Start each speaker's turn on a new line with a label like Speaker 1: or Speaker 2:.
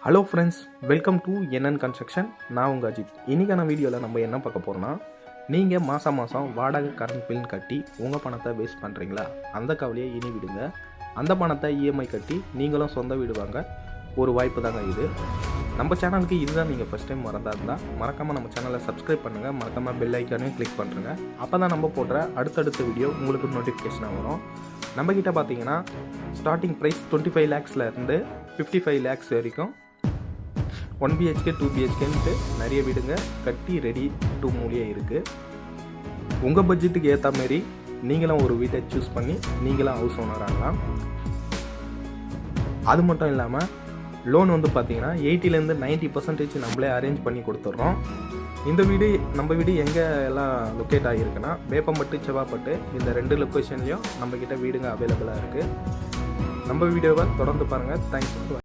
Speaker 1: Hello friends, welcome to NN construction. நான் உங்கள் அஜித். இன்றைக்கான வீடியோவில் நம்ம என்ன பார்க்க போகிறோன்னா, நீங்கள் மாதம் வாடகை கரண்ட் பில் கட்டி உங்கள் பணத்தை வேஸ்ட் பண்ணுறீங்களா? அந்த கவலையை இனி விடுங்க. அந்த பணத்தை EMI கட்டி நீங்களும் சொந்த வீடு வாங்க ஒரு வாய்ப்பு தாங்க இது. நம்ம சேனலுக்கு இதுதான் நீங்கள் ஃபஸ்ட் டைம் வரதா இருந்தால் மறக்காமல் நம்ம சேனலை சப்ஸ்கிரைப் பண்ணுங்கள். மறக்காமல் பெல் ஐக்கானையும் கிளிக் பண்ணுறங்க. அப்போ தான் நம்ம போடுற அடுத்தடுத்த வீடியோ உங்களுக்கு நோட்டிஃபிகேஷனாக வரும். நம்மக்கிட்ட பார்த்தீங்கன்னா ஸ்டார்டிங் ப்ரைஸ் 25 lakhsலேருந்து 55 lakhs வரைக்கும் 1 BHK 2 BHKன்ட்டு நிறைய வீடுங்க கட்டி ரெடி டு மூலியே இருக்குது. உங்கள் பட்ஜெட்டுக்கு ஏற்ற மாரி நீங்களும் ஒரு வீட்டை சூஸ் பண்ணி நீங்களும் ஹவுஸ் ஓனர் ஆகலாம். அது மட்டும் இல்லாமல் லோன் வந்து பார்த்தீங்கன்னா 80லேருந்து 90% நம்மளே அரேஞ்ச் பண்ணி கொடுத்துட்றோம். இந்த வீடு நம்ம வீடு எங்கே எல்லாம் லொக்கேட் ஆகியிருக்குன்னா வேப்பம்பட்டு, செவ்வாப்பட்டு இந்த 2 லொக்கேஷன்லேயும் நம்மக்கிட்ட வீடுங்க அவைலபிளாக இருக்குது. நம்ம வீடியோவை தொடர்ந்து பாருங்கள். தேங்க்ஸ்.